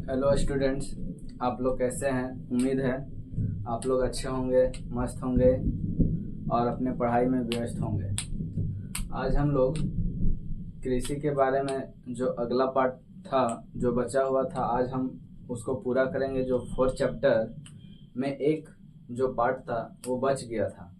Hello students, आप लोग कैसे हैं? उम्मीद है आप लोग अच्छे होंगे, मस्त होंगे और अपने पढ़ाई में व्यस्त होंगे। आज हम लोग कृषि के बारे में जो अगला पार्ट था, जो बचा हुआ था, आज हम उसको पूरा करेंगे। जो 4th चैप्टर में एक जो पार्ट था वो बच गया था,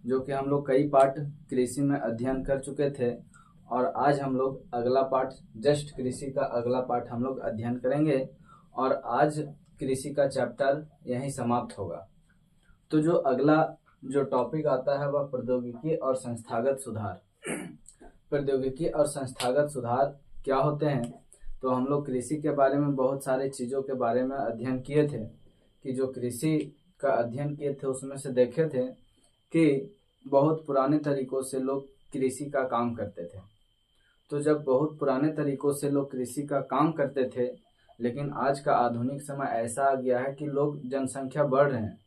जो कि हम लोग कई पार्ट कृषि में अध्ययन कर चुके थे, और आज हम लोग अगला पार्ट, जस्ट कृषि का अगला पार्ट हम लोग अध्ययन करेंगे और आज कृषि का चैप्टर यहीं समाप्त होगा। तो जो अगला जो टॉपिक आता है वह प्रौद्योगिकी और संस्थागत सुधार। प्रौद्योगिकी और संस्थागत सुधार क्या होते हैं? तो हम लोग कृषि के बारे में बहुत सारे चीज़ों के बारे में अध्ययन किए थे, कि जो कृषि का अध्ययन किए थे उसमें से देखे थे कि बहुत पुराने तरीकों से लोग कृषि का काम करते थे। तो जब बहुत पुराने तरीकों से लोग कृषि का काम करते थे, लेकिन आज का आधुनिक समय ऐसा आ गया है कि लोग जनसंख्या बढ़ रहे हैं,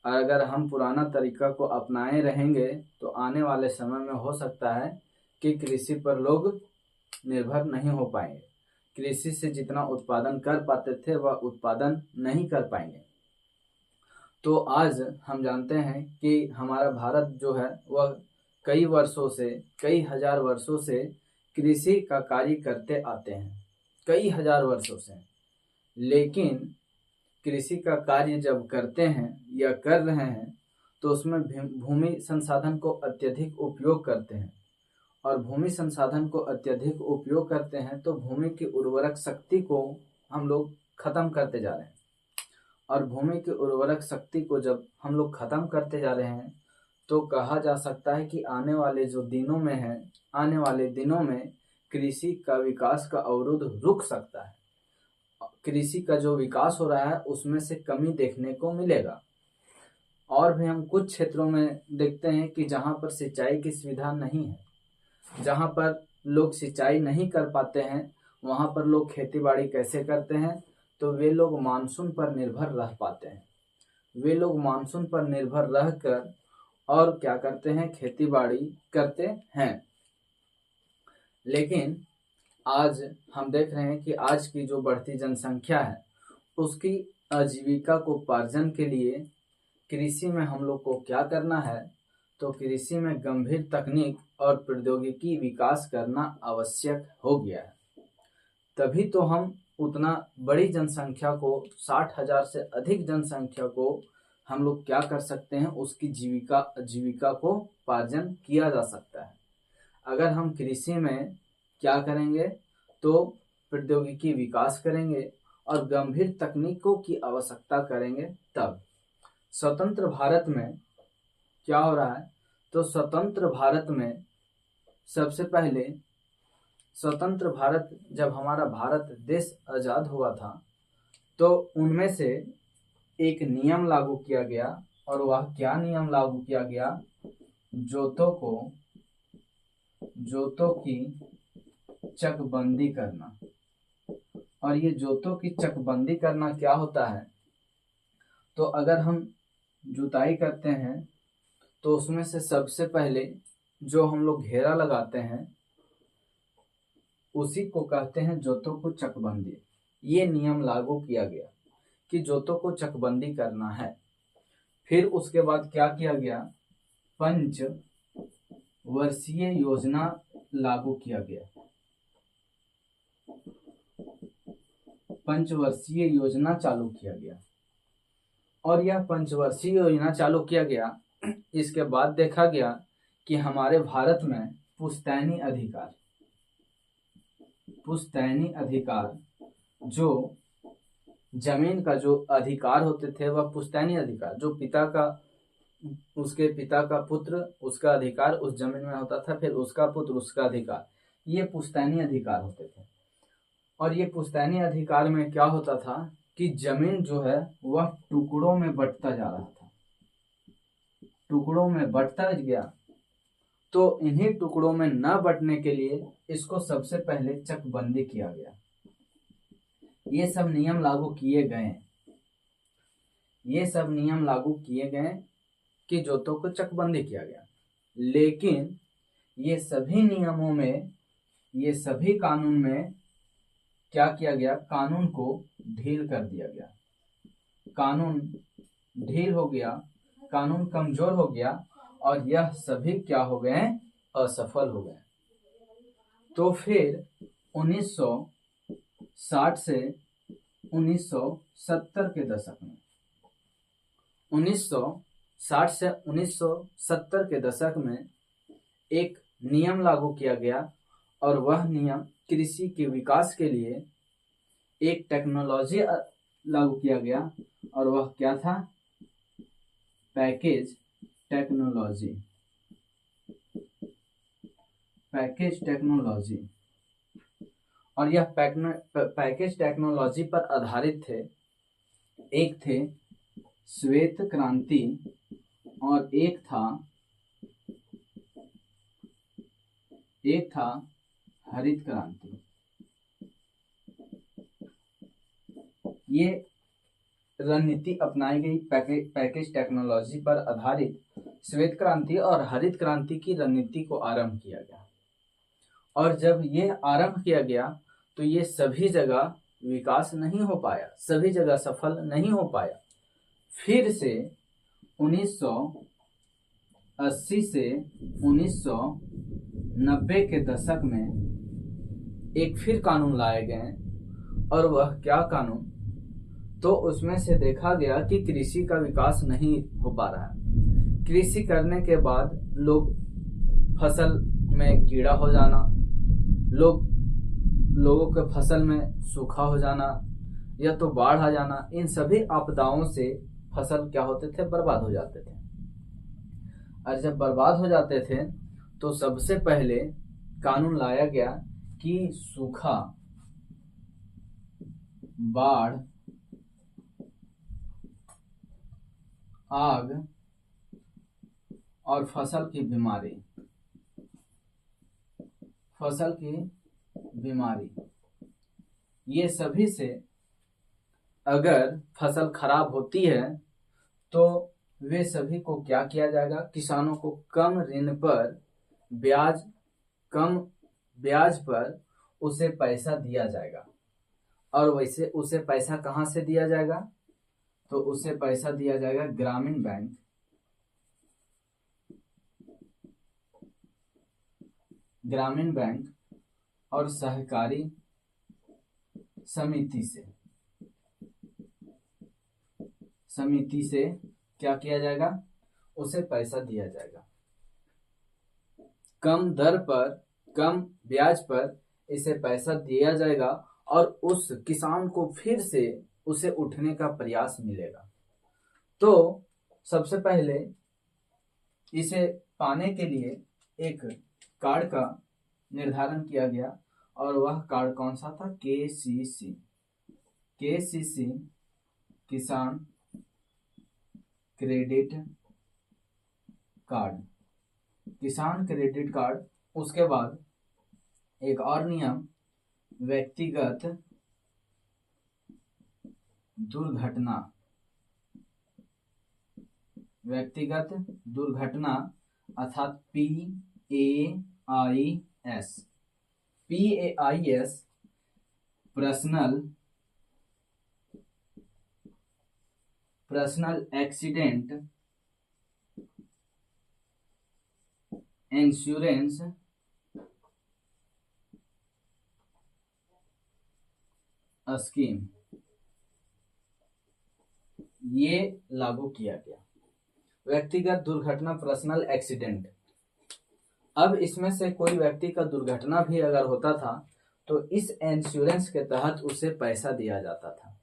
और अगर हम पुराना तरीका को अपनाए रहेंगे तो आने वाले समय में हो सकता है कि कृषि पर लोग निर्भर नहीं हो पाएंगे। कृषि से जितना उत्पादन कर पाते थे वह उत्पादन नहीं कर पाएंगे। तो आज हम जानते हैं कि हमारा भारत जो है वह कई वर्षों से, कई हजार वर्षों से कृषि का कार्य करते आते हैं, कई हजार वर्षों से। लेकिन कृषि का कार्य जब करते हैं या कर रहे हैं तो उसमें भूमि संसाधन को अत्यधिक उपयोग करते हैं, और भूमि संसाधन को अत्यधिक उपयोग करते हैं तो भूमि की उर्वरक शक्ति को हम लोग खत्म करते जा रहे हैं। और भूमि की उर्वरक शक्ति को जब हम लोग खत्म करते जा रहे हैं तो कहा जा सकता है कि आने वाले जो दिनों में है, आने वाले दिनों में कृषि का विकास का अवरोध रुक सकता है। कृषि का जो विकास हो रहा है उसमें से कमी देखने को मिलेगा। और भी हम कुछ क्षेत्रों में देखते हैं कि जहाँ पर सिंचाई की सुविधा नहीं है, जहाँ पर लोग सिंचाई नहीं कर पाते हैं, वहाँ पर लोग खेती बाड़ी कैसे करते हैं? तो वे लोग मानसून पर निर्भर रह पाते हैं। वे लोग मानसून पर निर्भर रहकर और क्या करते हैं? खेती बाड़ी करते हैं। लेकिन आज हम देख रहे हैं कि आज की जो बढ़ती जनसंख्या है उसकी आजीविका को उपार्जन के लिए कृषि में हम लोग को क्या करना है? तो कृषि में गंभीर तकनीक और प्रौद्योगिकी विकास करना आवश्यक हो गया है। तभी तो हम उतना बड़ी जनसंख्या को, 60,000 से अधिक जनसंख्या को हम लोग क्या कर सकते हैं? उसकी जीविका को उपार्जन किया जा सकता है। अगर हम कृषि में क्या करेंगे? तो प्रौद्योगिकी विकास करेंगे और गंभीर तकनीकों की आवश्यकता करेंगे। तब स्वतंत्र भारत में क्या हो रहा है? तो स्वतंत्र भारत में सबसे पहले, स्वतंत्र भारत, जब हमारा भारत देश आज़ाद हुआ था तो उनमें से एक नियम लागू किया गया, और वह क्या नियम लागू किया गया? जोतों की चकबंदी करना। और ये जोतों की चकबंदी करना क्या होता है? तो अगर हम जुताई करते हैं तो उसमें से सबसे पहले जो हम लोग घेरा लगाते हैं उसी को कहते हैं जोतों को चकबंदी। ये नियम लागू किया गया कि जोतों को चकबंदी करना है। फिर उसके बाद क्या किया गया? पंचवर्षीय योजना लागू किया गया। पंचवर्षीय योजना चालू किया गया, और यह पंचवर्षीय योजना चालू किया गया। इसके बाद देखा गया कि हमारे भारत में पुश्तैनी अधिकार, जो जमीन का जो अधिकार होते थे वह पुश्तैनी अधिकार, जो उसके पिता का पुत्र, उसका अधिकार उस जमीन में होता था, फिर उसका पुत्र, उसका अधिकार, ये पुश्तैनी अधिकार होते थे। और ये पुश्तैनी अधिकार में क्या होता था कि जमीन जो है वह टुकड़ों में बंटता जा रहा था, टुकड़ों में बंटता गया। तो इन्हीं टुकड़ों में न बंटने के लिए इसको सबसे पहले चकबंदी किया गया। ये सब नियम लागू किए गए कि जोतों को चकबंदी किया गया। लेकिन ये सभी नियमों में ये सभी कानून में क्या किया गया, कानून को ढील कर दिया गया, कानून ढील हो गया, कानून कमजोर हो गया और यह सभी क्या हो गए, असफल हो गए। तो फिर 1960 से 1970 के दशक में, 1960 से 1970 के दशक में एक नियम लागू किया गया और वह नियम कृषि के विकास के लिए एक टेक्नोलॉजी लागू किया गया और वह क्या था, पैकेज टेक्नोलॉजी। पैकेज टेक्नोलॉजी, और यह पैकेज टेक्नोलॉजी पर आधारित थे। एक थे श्वेत क्रांति और एक था हरित क्रांति। ये रणनीति अपनाई गई पैकेज टेक्नोलॉजी पर आधारित श्वेत क्रांति और हरित क्रांति की रणनीति को आरंभ किया गया। और जब ये आरंभ किया गया तो ये सभी जगह विकास नहीं हो पाया, सभी जगह सफल नहीं हो पाया। फिर से 1980 से 1990 के दशक में एक फिर कानून लाए गए और वह क्या कानून, तो उसमें से देखा गया कि कृषि का विकास नहीं हो पा रहा है। कृषि करने के बाद फसल में कीड़ा हो जाना, लोगों के फसल में सूखा हो जाना या तो बाढ़ आ जाना, इन सभी आपदाओं से फसल क्या होते थे, बर्बाद हो जाते थे। और जब बर्बाद हो जाते थे तो सबसे पहले कानून लाया गया कि सूखा, बाढ़, आग और फसल की बीमारी, ये सभी से अगर फसल खराब होती है तो वे सभी को क्या किया जाएगा, किसानों को कम ऋण पर कम ब्याज पर उसे पैसा दिया जाएगा। और वैसे उसे पैसा कहाँ से दिया जाएगा, तो उसे पैसा दिया जाएगा ग्रामीण बैंक और सहकारी समिति से क्या किया जाएगा, उसे पैसा दिया जाएगा। कम दर पर, कम ब्याज पर इसे पैसा दिया जाएगा और उस किसान को फिर से उसे उठने का प्रयास मिलेगा। तो सबसे पहले इसे पाने के लिए एक कार्ड का निर्धारण किया गया और वह कार्ड कौन सा था, केसीसी, किसान क्रेडिट कार्ड। उसके बाद एक और नियम, व्यक्तिगत दुर्घटना अर्थात PAIS personal accident insurance scheme, ये लागू किया गया। व्यक्तिगत दुर्घटना, पर्सनल एक्सीडेंट। अब इसमें से कोई व्यक्ति का दुर्घटना भी अगर होता था तो इस इंश्योरेंस के तहत उसे पैसा दिया जाता था।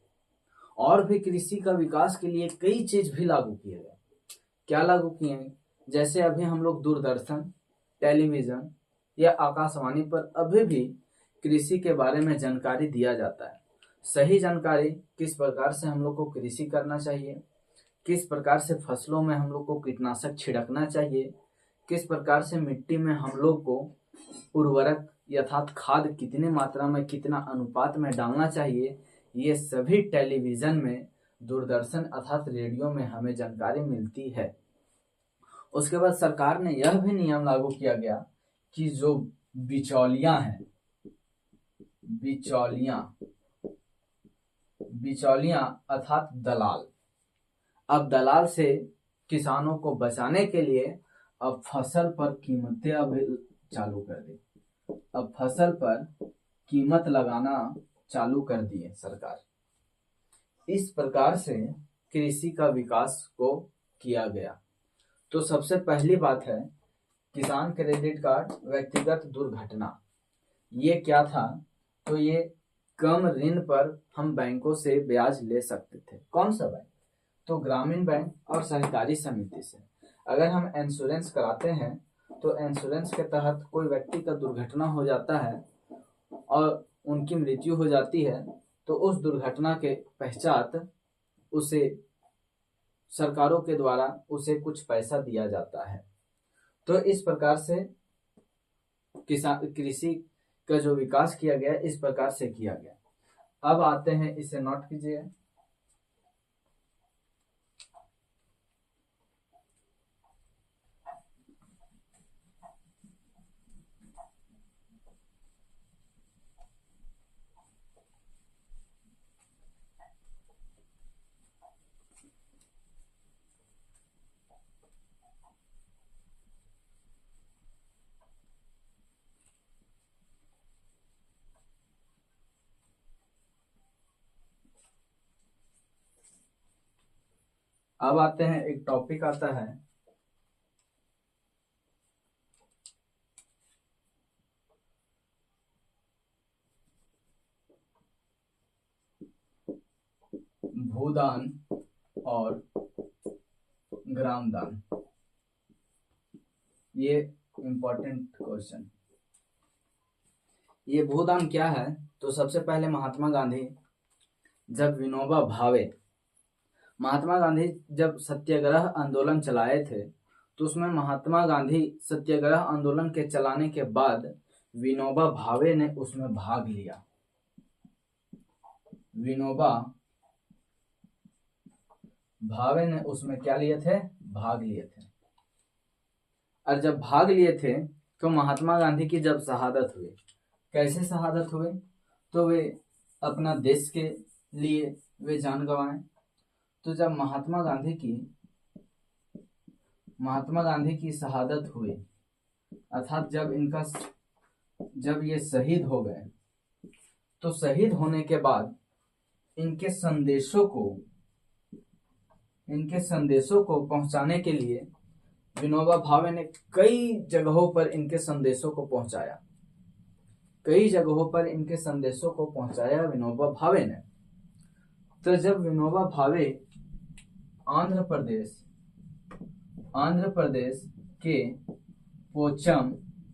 और भी कृषि का विकास के लिए कई चीज भी लागू किए गए। क्या लागू किए, जैसे अभी हम लोग दूरदर्शन, टेलीविजन या आकाशवाणी पर अभी भी कृषि के बारे में जानकारी दिया जाता है। सही जानकारी, किस प्रकार से हम लोग को कृषि करना चाहिए, किस प्रकार से फसलों में हम लोग को कीटनाशक छिड़कना चाहिए, किस प्रकार से मिट्टी में हम लोग को उर्वरक यथात खाद कितनी मात्रा में, कितना अनुपात में डालना चाहिए, ये सभी टेलीविजन में, दूरदर्शन अर्थात रेडियो में हमें जानकारी मिलती है। उसके बाद सरकार ने यह भी नियम लागू किया गया कि जो बिचौलिया हैं, बिचौलियां, बिचौलियां अर्थात दलाल। अब दलाल से किसानों को बचाने के लिए अब फसल पर कीमतें अब चालू कर दी। अब फसल पर कीमत लगाना चालू कर दिए सरकार। इस प्रकार से कृषि का विकास को किया गया। तो सबसे पहली बात है किसान क्रेडिट कार्ड व्यक्तिगत दुर्घटना। ये क्या था? तो ये कम ऋण पर हम बैंकों से ब्याज ले सकते थे। कौन सा बैंक? तो ग्रामीण बैंक और सहकारी समिति से। अगर हम इंश्योरेंस कराते हैं तो इंश्योरेंस के तहत कोई व्यक्ति का दुर्घटना हो जाता है और उनकी मृत्यु हो जाती है, तो उस दुर्घटना के पश्चात उसे सरकारों के द्वारा उसे कुछ पैसा दिया जाता है। तो इस प्रकार से किसान कृषि का जो विकास किया गया इस प्रकार से किया गया। अब आते हैं, इसे नोट कीजिए। अब आते हैं, एक टॉपिक आता है भूदान और ग्रामदान। ये इंपॉर्टेंट क्वेश्चन। ये भूदान क्या है? तो सबसे पहले महात्मा गांधी जब विनोबा भावे, महात्मा गांधी जब सत्याग्रह आंदोलन चलाए थे तो उसमें महात्मा गांधी सत्याग्रह आंदोलन के चलाने के बाद विनोबा भावे ने उसमें भाग लिया। विनोबा भावे ने उसमें क्या लिए थे? भाग लिए थे। और जब भाग लिए थे तो महात्मा गांधी की जब शहादत हुई, कैसे शहादत हुई? तो वे अपना देश के लिए वे जान गंवाए। तो जब महात्मा गांधी की शहादत हुई, अर्थात जब ये शहीद हो गए, तो शहीद होने के बाद इनके संदेशों को पहुंचाने के लिए विनोबा भावे ने कई जगहों पर इनके संदेशों को पहुंचाया। विनोबा भावे ने। तो जब विनोबा भावे आंध्र प्रदेश के पोचमपल्ली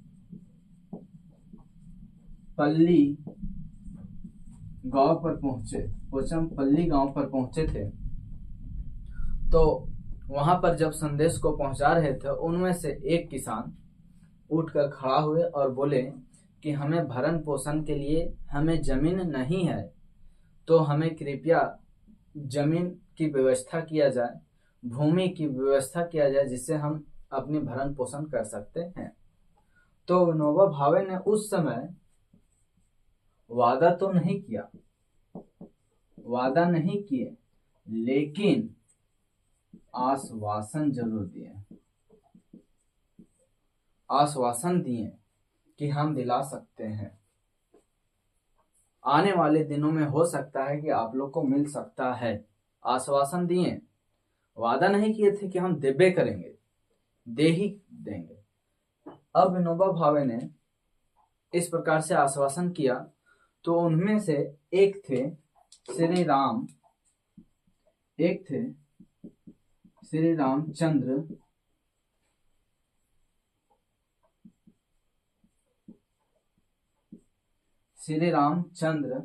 गांव पर पहुंचे थे, तो वहां पर जब संदेश को पहुंचा रहे थे, उनमें से एक किसान उठकर खड़ा हुए और बोले कि हमें भरण पोषण के लिए हमें जमीन नहीं है, तो हमें कृपया जमीन की व्यवस्था किया जाए, भूमि की व्यवस्था किया जाए, जिससे हम अपनी भरण पोषण कर सकते हैं। तो विनोबा भावे ने उस समय वादा नहीं किए, लेकिन आश्वासन जरूर दिए। आश्वासन दिए कि हम दिला सकते हैं, आने वाले दिनों में हो सकता है कि आप लोग को मिल सकता है। आश्वासन दिए, वादा नहीं किए थे कि हम देबे करेंगे, दे ही देंगे। अब विनोबा भावे ने इस प्रकार से आश्वासन किया, तो उनमें से एक थे श्री रामचंद्र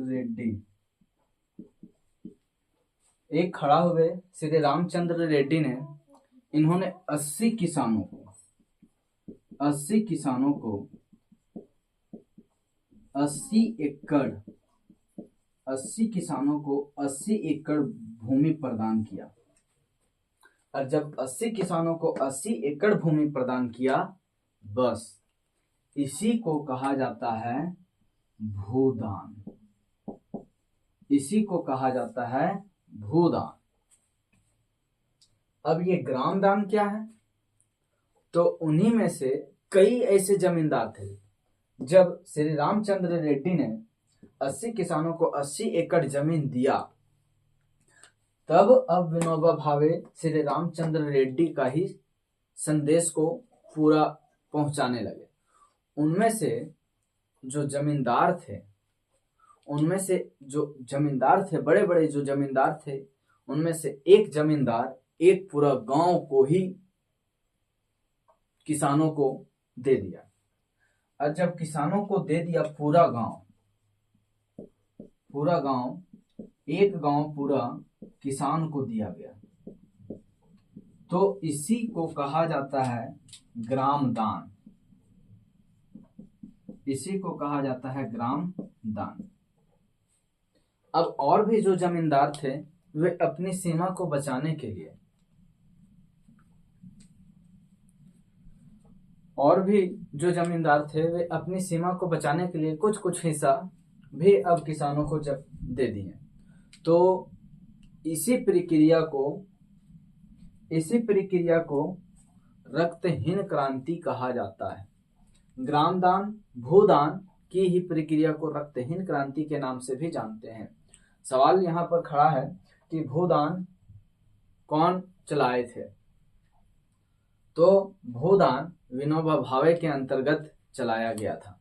रेड्डी। एक खड़ा हुए श्री रामचंद्र रेड्डी ने, इन्होंने 80 किसानों को 80 किसानों को 80 एकड़ भूमि प्रदान किया। और जब 80 किसानों को 80 एकड़ भूमि प्रदान किया, बस इसी को कहा जाता है भूदान। इसी को कहा जाता है भूदान। अब ये ग्राम दान क्या है? तो उन्हीं में से कई ऐसे जमींदार थे। जब श्री रामचंद्र रेड्डी ने 80 किसानों को 80 एकड़ जमीन दिया, तब अब विनोबा भावे श्री रामचंद्र रेड्डी का ही संदेश को पूरा पहुंचाने लगे। उनमें से जो जमींदार थे, बड़े बड़े जो जमींदार थे, उनमें से एक जमींदार एक पूरा गांव को ही किसानों को दे दिया। और जब किसानों को दे दिया पूरा गांव, एक गांव पूरा किसान को दिया गया, तो इसी को कहा जाता है ग्राम दान। इसी को कहा जाता है ग्राम दान। अब और भी जो जमींदार थे, वे अपनी सीमा को बचाने के लिए कुछ कुछ हिस्सा भी अब किसानों को जब दे दिए, तो इसी प्रक्रिया को रक्तहीन क्रांति कहा जाता है। ग्राम दान, भूदान की ही प्रक्रिया को रक्तहीन क्रांति के नाम से भी जानते हैं। सवाल यहाँ पर खड़ा है कि भूदान कौन चलाए थे? तो भूदान विनोबा भावे के अंतर्गत चलाया गया था।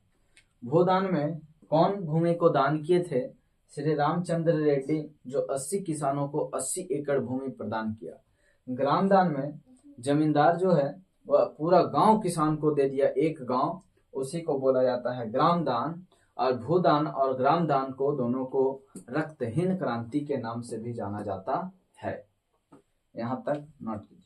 भूदान में कौन भूमि को दान किए थे? श्री रामचंद्र रेड्डी, जो 80 किसानों को 80 एकड़ भूमि प्रदान किया। ग्राम दान में जमींदार जो है वह पूरा गांव किसान को दे दिया, एक गांव, उसी को बोला जाता है ग्राम दान। और भूदान और ग्राम दान को दोनों को रक्तहीन क्रांति के नाम से भी जाना जाता है। यहाँ तक नोट कीजिए।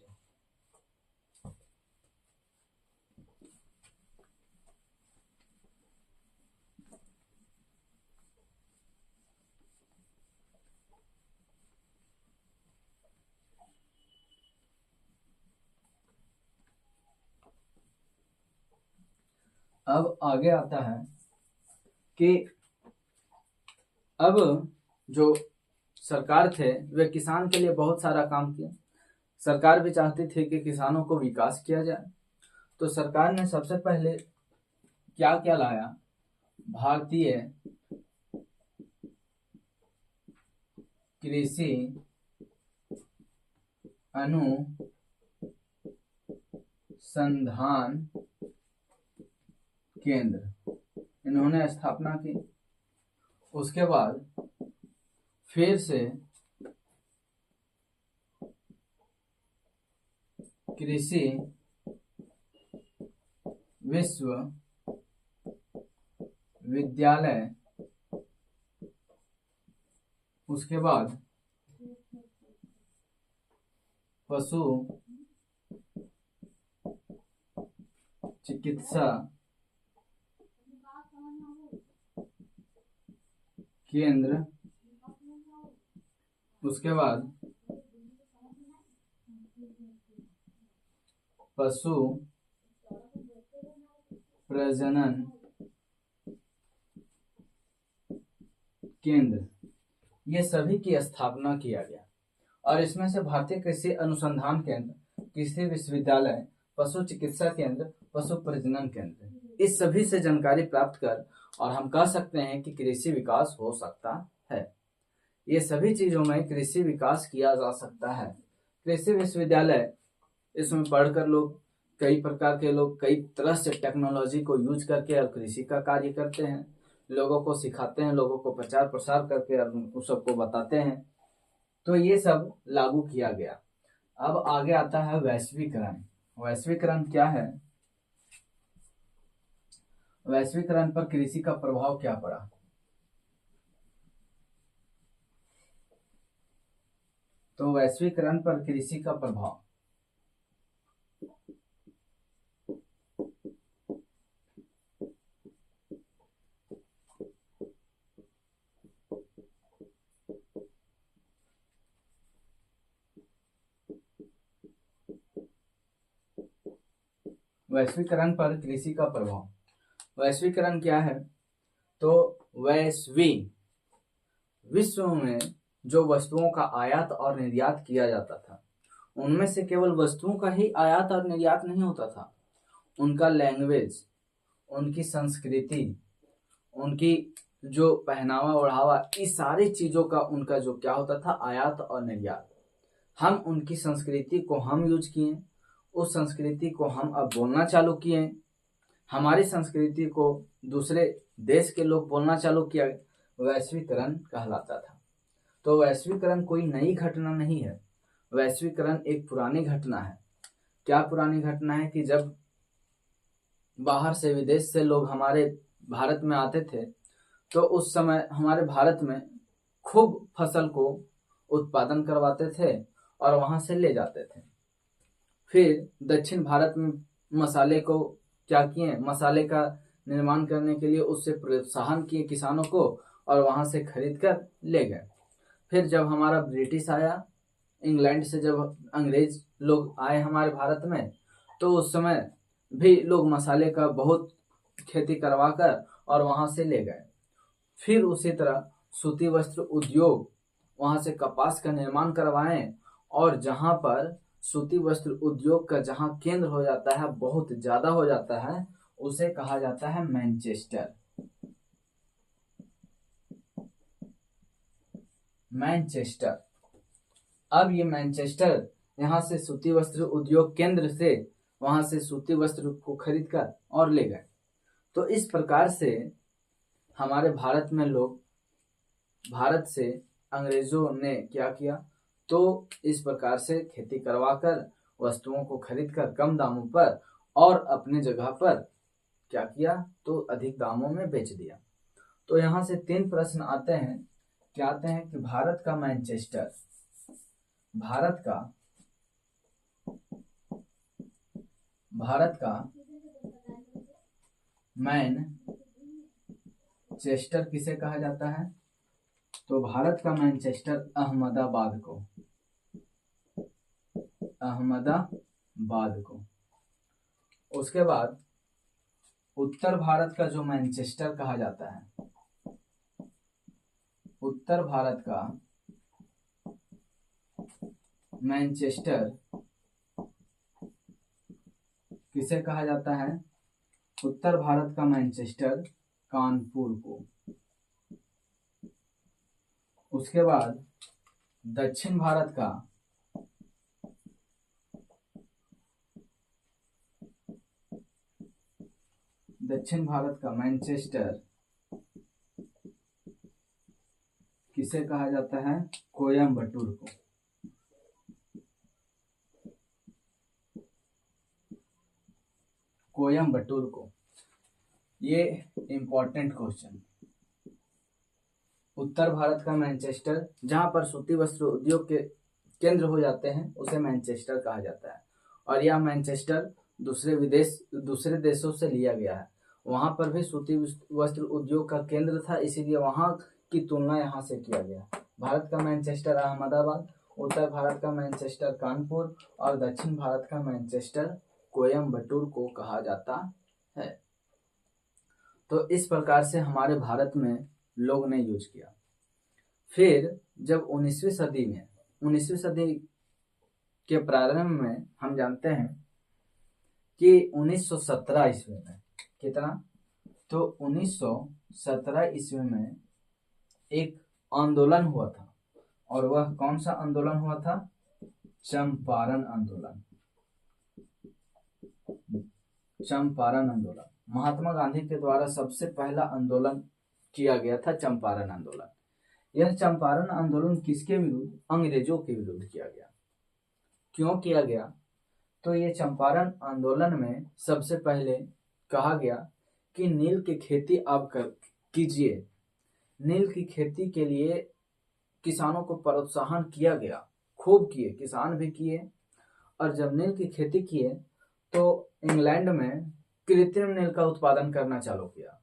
अब आगे आता है कि अब जो सरकार थे वे किसान के लिए बहुत सारा काम किया। सरकार भी चाहती थी कि किसानों को विकास किया जाए, तो सरकार ने सबसे पहले क्या क्या लाया? भारतीय कृषि अनुसंधान केंद्र, इन्होंने स्थापना की। उसके बाद फिर से कृषि विश्वविद्यालय, उसके बाद पशु चिकित्सा केंद्र, उसके बाद पशु प्रजनन केंद्र, ये सभी की स्थापना किया गया। और इसमें से भारतीय कृषि अनुसंधान केंद्र, कृषि विश्वविद्यालय, पशु चिकित्सा केंद्र, पशु प्रजनन केंद्र, इस सभी से जानकारी प्राप्त कर और हम कह सकते हैं कि कृषि विकास हो सकता है। ये सभी चीजों में कृषि विकास किया जा सकता है। कृषि विश्वविद्यालय, इसमें पढ़कर लोग कई प्रकार के लोग कई तरह से टेक्नोलॉजी को यूज करके और कृषि का कार्य करते हैं, लोगों को सिखाते हैं, लोगों को प्रचार प्रसार करके और उस सबको बताते हैं। तो ये सब लागू किया गया। अब आगे आता है वैश्वीकरण। वैश्वीकरण क्या है? वैश्वीकरण पर कृषि का प्रभाव क्या पड़ा? तो वैश्वीकरण पर कृषि का प्रभाव, वैश्वीकरण पर कृषि का प्रभाव। वैश्वीकरण क्या है? तो विश्व में जो वस्तुओं का आयात और निर्यात किया जाता था, उनमें से केवल वस्तुओं का ही आयात और निर्यात नहीं होता था, उनका लैंग्वेज, उनकी संस्कृति, उनकी जो पहनावा ओढ़ावा, इस सारी चीजों का उनका जो क्या होता था, आयात और निर्यात। हम उनकी संस्कृति को हम यूज किए, उस संस्कृति को हम अब बोलना चालू किए, हमारी संस्कृति को दूसरे देश के लोग बोलना चालू किया, वैश्वीकरण कहलाता था। तो वैश्वीकरण कोई नई घटना नहीं है, वैश्वीकरण एक पुरानी घटना है। क्या पुरानी घटना है? कि जब बाहर से, विदेश से लोग हमारे भारत में आते थे, तो उस समय हमारे भारत में खूब फसल को उत्पादन करवाते थे और वहां से ले जाते थे। फिर दक्षिण भारत में मसाले को क्या किए, मसाले का निर्माण करने के लिए उससे प्रोत्साहन किए किसानों को और वहां से खरीद कर ले गए। फिर जब हमारा ब्रिटिश आया, इंग्लैंड से जब अंग्रेज लोग आए हमारे भारत में, तो उस समय भी लोग मसाले का बहुत खेती करवाकर और वहां से ले गए। फिर उसी तरह सूती वस्त्र उद्योग, वहां से कपास का निर्माण करवाएं, और जहां पर सूती वस्त्र उद्योग का जहां केंद्र हो जाता है, बहुत ज्यादा हो जाता है, उसे कहा जाता है मैनचेस्टर। मैनचेस्टर। अब ये मैनचेस्टर यहाँ से सूती वस्त्र उद्योग केंद्र से वहां से सूती वस्त्र को खरीद कर और ले गए। तो इस प्रकार से हमारे भारत में लोग, भारत से अंग्रेजों ने क्या किया, तो इस प्रकार से खेती करवाकर वस्तुओं को खरीदकर कम दामों पर और अपने जगह पर क्या किया, तो अधिक दामों में बेच दिया। तो यहाँ से 3 प्रश्न आते हैं। क्या आते हैं कि भारत का मैनचेस्टर, भारत का मैनचेस्टर किसे कहा जाता है? तो भारत का मैनचेस्टर अहमदाबाद को। उसके बाद उत्तर भारत का जो मैनचेस्टर कहा जाता है, उत्तर भारत का मैनचेस्टर किसे कहा जाता है? उत्तर भारत का मैनचेस्टर कानपुर को। उसके बाद दक्षिण भारत का मैनचेस्टर किसे कहा जाता है? कोयम्बटूर को। ये इंपॉर्टेंट क्वेश्चन। उत्तर भारत का मैनचेस्टर, जहां पर सूती वस्त्र उद्योग के केंद्र हो जाते हैं, उसे मैनचेस्टर कहा जाता है। और यह मैनचेस्टर दूसरे देशों से लिया गया है। वहां पर भी सूती वस्त्र उद्योग का केंद्र था, इसीलिए वहां की तुलना यहाँ से किया गया। भारत का मैनचेस्टर अहमदाबाद, उत्तर भारत का मैनचेस्टर कानपुर और दक्षिण भारत का मैनचेस्टर कोयम्बटूर को कहा जाता है। तो इस प्रकार से हमारे भारत में लोग ने यूज किया। फिर जब 19वीं सदी के प्रारंभ में हम जानते हैं कि 1917 ईस्वी में, कितना? तो 1917 ईस्वी में एक आंदोलन हुआ था, और वह कौन सा आंदोलन हुआ था? चंपारण आंदोलन। महात्मा गांधी के द्वारा सबसे पहला आंदोलन किया गया था, चंपारण आंदोलन। यह चंपारण आंदोलन किसके विरुद्ध? अंग्रेजों के विरुद्ध किया गया। क्यों किया गया? तो ये चंपारण आंदोलन में सबसे पहले कहा गया कि नील की खेती आप कीजिए। नील की खेती के लिए किसानों को प्रोत्साहन किया गया, खूब किए, किसान भी किए। और जब नील की खेती किए तो इंग्लैंड में कृत्रिम नील का उत्पादन करना चालू किया,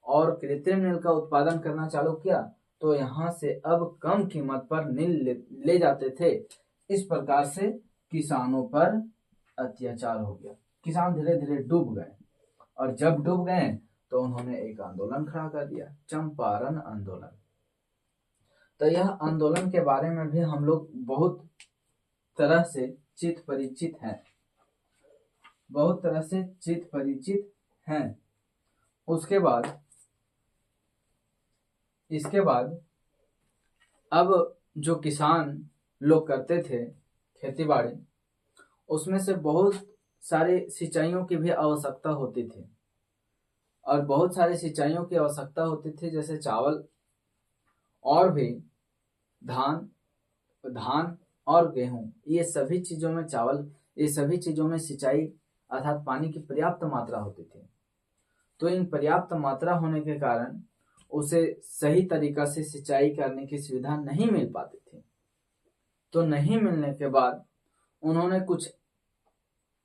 और कृत्रिम नील का उत्पादन करना चालू किया तो यहाँ से अब कम कीमत पर नील ले जाते थे। इस प्रकार से किसानों पर अत्याचार हो गया। किसान धीरे धीरे डूब गए, और जब डूब गए तो उन्होंने एक आंदोलन खड़ा कर दिया, चंपारण आंदोलन। तो यह आंदोलन के बारे में भी हम लोग बहुत तरह से चित परिचित हैं, बहुत तरह से चित परिचित हैं। इसके बाद अब जो किसान लोग करते थे खेती बाड़ी, उसमें से बहुत सारे सिंचाइयों की भी आवश्यकता होती थी, और बहुत सारी सिंचाइयों की आवश्यकता होती थी, जैसे चावल और भी धान और गेहूं, ये सभी चीजों में सिंचाई अर्थात पानी की पर्याप्त मात्रा होती थी। तो इन पर्याप्त मात्रा होने के कारण उसे सही तरीका से सिंचाई करने की सुविधा नहीं मिल पाती थी। तो नहीं मिलने के बाद उन्होंने कुछ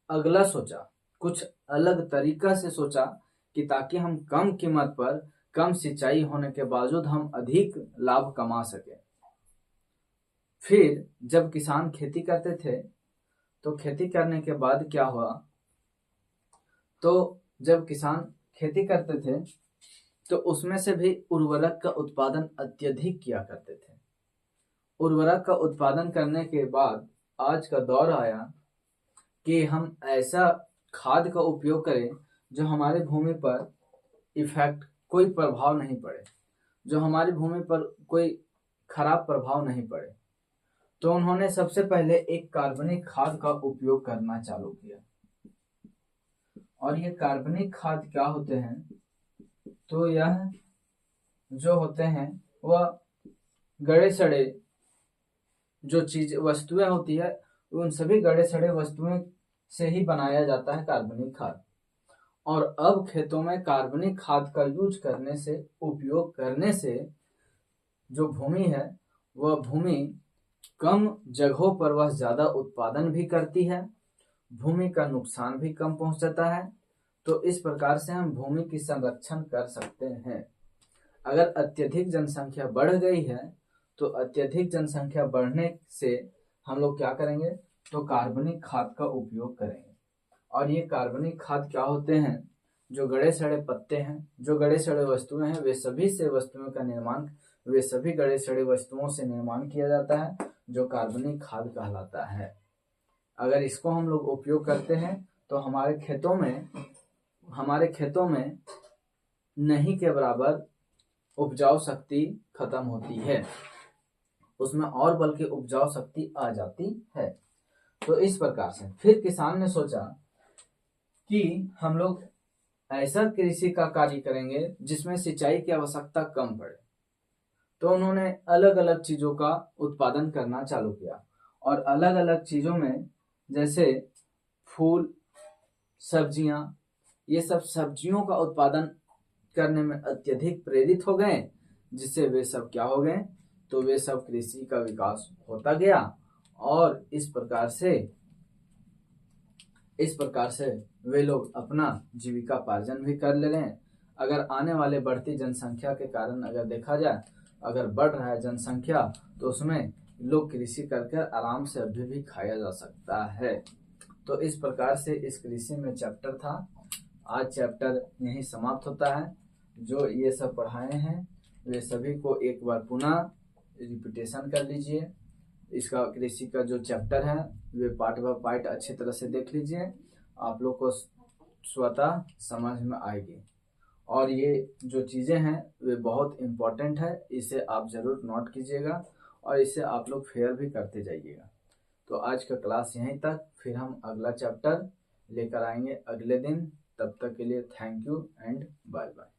अगला सोचा, कुछ अलग तरीका से सोचा कि ताकि हम कम कीमत पर कम सिंचाई होने के बावजूद हम अधिक लाभ कमा सके। फिर जब किसान खेती करते थे तो खेती करने के बाद क्या हुआ, तो जब किसान खेती करते थे तो उसमें से भी उर्वरक का उत्पादन अत्यधिक किया करते थे। उर्वरक का उत्पादन करने के बाद आज का दौर आया कि हम ऐसा खाद का उपयोग करें जो हमारी भूमि पर कोई प्रभाव नहीं पड़े, जो हमारी भूमि पर कोई खराब प्रभाव नहीं पड़े। तो उन्होंने सबसे पहले एक कार्बनिक खाद का उपयोग करना चालू किया। और ये कार्बनिक खाद क्या होते हैं, तो यह जो होते हैं वह गड़े सड़े जो वस्तुएं होती है, उन सभी गड़े सड़े वस्तुएं से ही बनाया जाता है कार्बनिक खाद। और अब खेतों में कार्बनिक खाद का उपयोग करने से जो भूमि है वह भूमि कम जगहों पर वह ज्यादा उत्पादन भी करती है, भूमि का नुकसान भी कम पहुंचाता है। तो इस प्रकार से हम भूमि की संरक्षण कर सकते हैं। अगर अत्यधिक जनसंख्या बढ़ गई है तो अत्यधिक जनसंख्या बढ़ने से हम लोग क्या करेंगे, तो कार्बनिक खाद का उपयोग करेंगे। और ये कार्बनिक खाद क्या होते हैं, जो गड़े सड़े पत्ते हैं, जो गड़े सड़े वस्तुएं हैं, वे सभी गड़े सड़े वस्तुओं से निर्माण किया जाता है, जो कार्बनिक खाद कहलाता है। अगर इसको हम लोग उपयोग करते हैं तो हमारे खेतों में नहीं के बराबर उपजाऊ शक्ति खत्म होती है, उसमें और बल्कि उपजाऊ शक्ति आ जाती है। तो इस प्रकार से फिर किसान ने सोचा कि हम लोग ऐसा कृषि का कार्य करेंगे जिसमें सिंचाई की आवश्यकता कम पड़े। तो उन्होंने अलग अलग चीजों का उत्पादन करना चालू किया, और अलग अलग चीजों में जैसे फूल, सब्जियां, ये सब सब्जियों का उत्पादन करने में अत्यधिक प्रेरित हो गए, जिससे वे सब क्या हो गए, तो वे सब कृषि का विकास होता गया। और इस प्रकार से वे लोग अपना जीविकापार्जन भी कर ले रहे हैं। अगर आने वाले बढ़ती जनसंख्या के कारण अगर देखा जाए, अगर बढ़ रहा है जनसंख्या, तो उसमें लोग कृषि कर आराम से अभी भी खाया जा सकता है। तो इस प्रकार से इस कृषि में चैप्टर था। आज चैप्टर यहीं समाप्त होता है। जो ये सब पढ़ाए हैं वे सभी को एक बार पुनः रिपीटेशन कर लीजिए। इसका कृषि का जो चैप्टर है वे पार्ट बाय पार्ट अच्छी तरह से देख लीजिए, आप लोग को स्वतः समझ में आएगी। और ये जो चीज़ें हैं वे बहुत इम्पोर्टेंट है, इसे आप ज़रूर नोट कीजिएगा और इसे आप लोग फेयर भी करते जाइएगा। तो आज का क्लास यहीं तक, फिर हम अगला चैप्टर लेकर आएंगे अगले दिन। तब तक के लिए thank you and bye bye.